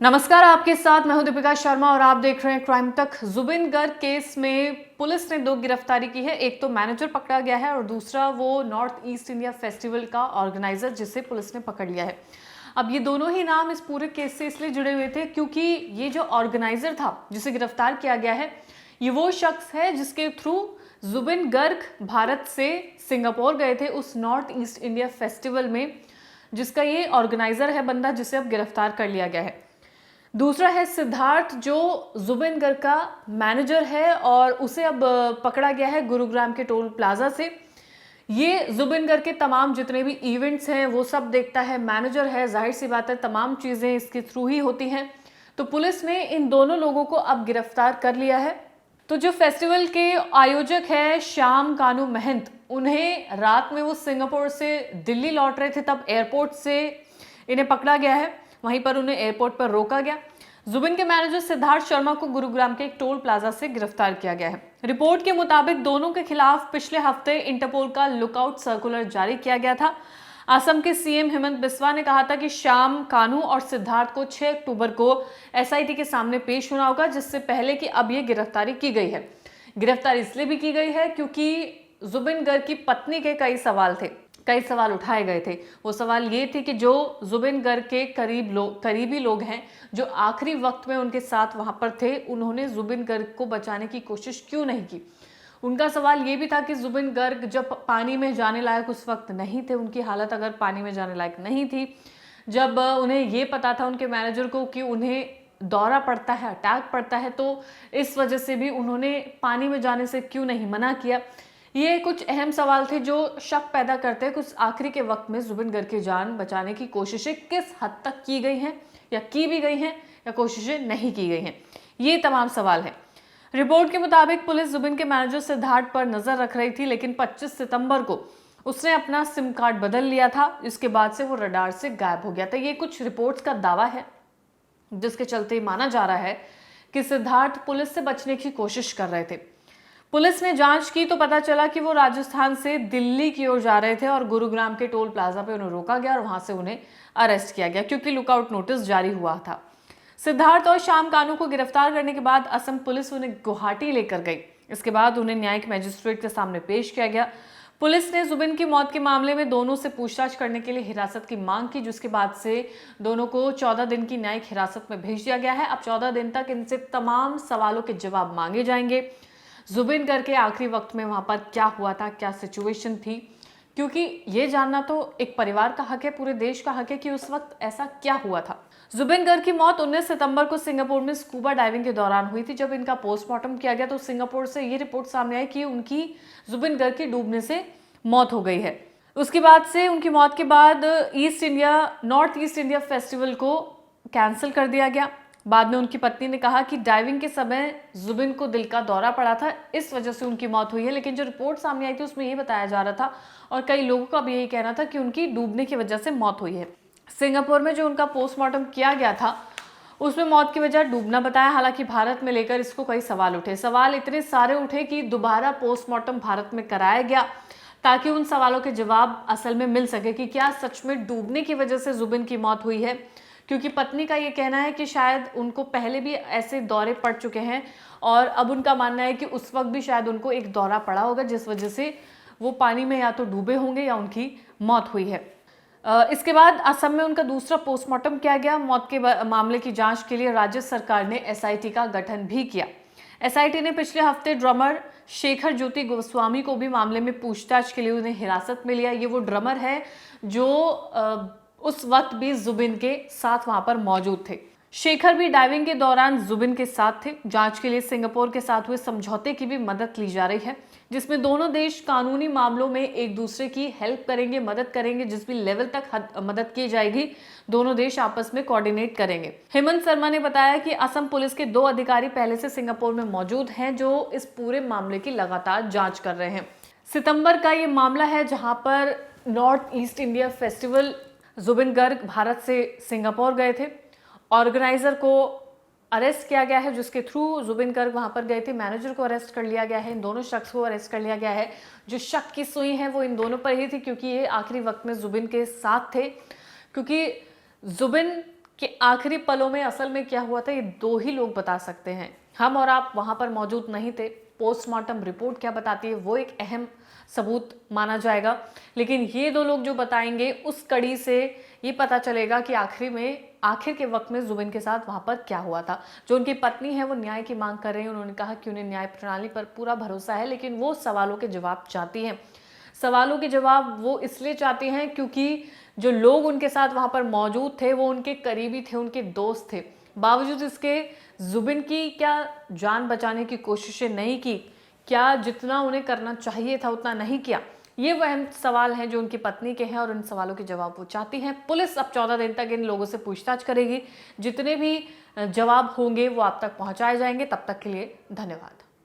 नमस्कार, आपके साथ मैं हूं दीपिका शर्मा और आप देख रहे हैं क्राइम तक। जुबिन गर्ग केस में पुलिस ने 2 गिरफ्तारी की है। एक तो मैनेजर पकड़ा गया है और दूसरा वो नॉर्थ ईस्ट इंडिया फेस्टिवल का ऑर्गेनाइजर जिसे पुलिस ने पकड़ लिया है। अब ये दोनों ही नाम इस पूरे केस से इसलिए जुड़े हुए थे क्योंकि ये जो ऑर्गेनाइजर था जिसे गिरफ्तार किया गया है, ये वो शख्स है जिसके थ्रू जुबिन गर्ग भारत से सिंगापुर गए थे उस नॉर्थ ईस्ट इंडिया फेस्टिवल में, जिसका ये ऑर्गेनाइजर है बंदा जिसे अब गिरफ्तार कर लिया गया है। दूसरा है सिद्धार्थ जो जुबिन गर्ग का मैनेजर है और उसे अब पकड़ा गया है गुरुग्राम के टोल प्लाजा से। ये जुबिन गर्ग के तमाम जितने भी इवेंट्स हैं वो सब देखता है, मैनेजर है, जाहिर सी बात है तमाम चीज़ें इसके थ्रू ही होती हैं। तो पुलिस ने इन दोनों लोगों को अब गिरफ्तार कर लिया है। तो जो फेस्टिवल के आयोजक है श्याम कानू महंत, उन्हें रात में वो सिंगापुर से दिल्ली लौट रहे थे, तब एयरपोर्ट से इन्हें पकड़ा गया है। वहीं पर उन्हें एयरपोर्ट पर रोका गया। जुबिन के मैनेजर सिद्धार्थ शर्मा को गुरुग्राम के एक टोल प्लाजा से गिरफ्तार किया गया है। रिपोर्ट के मुताबिक दोनों के खिलाफ पिछले हफ्ते इंटरपोल का लुकआउट सर्कुलर जारी किया गया था। असम के सीएम हेमंत बिस्वा ने कहा था कि श्याम कानू और सिद्धार्थ को 6 अक्टूबर को एसआईटी के सामने पेश होना होगा, जिससे पहले कि अब ये गिरफ्तारी की गई है। गिरफ्तारी इसलिए भी की गई है क्योंकि जुबिन गर्ग की पत्नी के कई सवाल उठाए गए थे। वो सवाल ये थे कि जो जुबिन गर्ग के करीबी लोग हैं जो आखिरी वक्त में उनके साथ वहां पर थे, उन्होंने जुबिन गर्ग को बचाने की कोशिश क्यों नहीं की। उनका सवाल ये भी था कि जुबिन गर्ग जब पानी में जाने लायक उस वक्त नहीं थे, उनकी हालत अगर पानी में जाने लायक नहीं थी, जब उन्हें ये पता था उनके मैनेजर को कि उन्हें दौरा पड़ता है, अटैक पड़ता है, तो इस वजह से भी उन्होंने पानी में जाने से क्यों नहीं मना किया। ये कुछ अहम सवाल थे जो शक पैदा करते हैं कुछ आखिरी के वक्त में जुबिन गर्ग की जान बचाने की कोशिशें किस हद तक की गई हैं या की भी गई हैं या कोशिशें नहीं की गई हैं, ये तमाम सवाल हैं। रिपोर्ट के मुताबिक पुलिस जुबिन के मैनेजर सिद्धार्थ पर नजर रख रही थी, लेकिन 25 सितंबर को उसने अपना सिम कार्ड बदल लिया था। इसके बाद से वो रडार से गायब हो गया था। ये कुछ रिपोर्ट्स का दावा है जिसके चलते माना जा रहा है कि सिद्धार्थ पुलिस से बचने की कोशिश कर रहे थे। पुलिस ने जांच की तो पता चला कि वो राजस्थान से दिल्ली की ओर जा रहे थे और गुरुग्राम के टोल प्लाजा पे उन्हें रोका गया और वहां से उन्हें अरेस्ट किया गया क्योंकि लुकआउट नोटिस जारी हुआ था। सिद्धार्थ और श्याम कानू को गिरफ्तार करने के बाद असम पुलिस उन्हें गुवाहाटी लेकर गई। इसके बाद उन्हें न्यायिक मजिस्ट्रेट के सामने पेश किया गया। पुलिस ने जुबिन की मौत के मामले में दोनों से पूछताछ करने के लिए हिरासत की मांग की, जिसके बाद से दोनों को 14 दिन की न्यायिक हिरासत में भेज दिया गया है। अब 14 दिन तक इनसे तमाम सवालों के जवाब मांगे जाएंगे। जुबिन गर्ग के आखिरी वक्त में वहां पर क्या हुआ था, क्या सिचुएशन थी, क्योंकि ये जानना तो एक परिवार का हक है, पूरे देश का हक है कि उस वक्त ऐसा क्या हुआ था। जुबिन गर्ग की मौत 19 सितंबर को सिंगापुर में स्कूबा डाइविंग के दौरान हुई थी। जब इनका पोस्टमार्टम किया गया तो सिंगापुर से ये रिपोर्ट सामने आई कि उनकी जुबिन गर्ग की डूबने से मौत हो गई है। उसके बाद से उनकी मौत के बाद नॉर्थ ईस्ट इंडिया फेस्टिवल को कैंसिल कर दिया गया। बाद में उनकी पत्नी ने कहा कि डाइविंग के समय जुबिन को दिल का दौरा पड़ा था, इस वजह से उनकी मौत हुई है। लेकिन जो रिपोर्ट सामने आई थी उसमें ये बताया जा रहा था और कई लोगों का भी यही कहना था कि उनकी डूबने की वजह से मौत हुई है। सिंगापुर में जो उनका पोस्टमार्टम किया गया था उसमें मौत की वजह डूबना बताया। हालांकि भारत में लेकर इसको कई सवाल इतने सारे उठे कि दोबारा पोस्टमार्टम भारत में कराया गया ताकि उन सवालों के जवाब असल में मिल सके कि क्या सच में डूबने की वजह से जुबिन की मौत हुई है। क्योंकि पत्नी का ये कहना है कि शायद उनको पहले भी ऐसे दौरे पड़ चुके हैं और अब उनका मानना है कि उस वक्त भी शायद उनको एक दौरा पड़ा होगा जिस वजह से वो पानी में या तो डूबे होंगे या उनकी मौत हुई है। इसके बाद असम में उनका दूसरा पोस्टमार्टम किया गया। मौत के मामले की जांच के लिए राज्य सरकार ने एसआईटी का गठन भी किया। एसआईटी ने पिछले हफ्ते ड्रमर शेखर ज्योति गोस्वामी को भी मामले में पूछताछ के लिए उन्हें हिरासत में लिया। ये वो ड्रमर है जो उस वक्त भी जुबिन के साथ वहां पर मौजूद थे। शेखर भी डाइविंग के दौरान जुबिन के साथ थे। जांच के लिए सिंगापुर के साथ हुए समझौते की भी मदद ली जा रही है, जिसमें दोनों देश कानूनी मामलों में एक दूसरे की हेल्प करेंगे, मदद करेंगे। जिस भी लेवल तक मदद की जाएगी दोनों देश आपस में कोऑर्डिनेट करेंगे। हेमंत शर्मा ने बताया कि असम पुलिस के 2 अधिकारी पहले से सिंगापुर में मौजूद हैं जो इस पूरे मामले की लगातार जाँच कर रहे हैं। सितंबर का ये मामला है जहाँ पर north east India festival Zubeen Garg Bharat से सिंगापुर गए थे। ऑर्गेनाइजर को अरेस्ट किया गया है जिसके थ्रू जुबिन गर्ग वहां पर गए थे। मैनेजर को अरेस्ट कर लिया गया है। इन दोनों शख्स को अरेस्ट कर लिया गया है। जो शक की सुई है वो इन दोनों पर ही थी क्योंकि ये आखिरी वक्त में जुबिन के साथ थे। क्योंकि जुबिन कि आखिरी पलों में असल में क्या हुआ था ये दो ही लोग बता सकते हैं। हम और आप वहां पर मौजूद नहीं थे। पोस्टमार्टम रिपोर्ट क्या बताती है वो एक अहम सबूत माना जाएगा, लेकिन ये दो लोग जो बताएंगे उस कड़ी से ये पता चलेगा कि आखिर के वक्त में जुबिन के साथ वहां पर क्या हुआ था। जो उनकी पत्नी है वो न्याय की मांग कर रही है। उन्होंने कहा कि उन्हें न्याय प्रणाली पर पूरा भरोसा है, लेकिन वो सवालों के जवाब चाहती हैं। सवालों के जवाब वो इसलिए चाहती हैं क्योंकि जो लोग उनके साथ वहां पर मौजूद थे वो उनके करीबी थे, उनके दोस्त थे। बावजूद इसके जुबिन की क्या जान बचाने की कोशिशें नहीं की? क्या जितना उन्हें करना चाहिए था उतना नहीं किया? ये वो अहम सवाल हैं जो उनकी पत्नी के हैं और इन सवालों के जवाब वो चाहती हैं। पुलिस अब 14 दिन तक इन लोगों से पूछताछ करेगी। जितने भी जवाब होंगे वो आप तक पहुंचाए जाएंगे। तब तक के लिए धन्यवाद।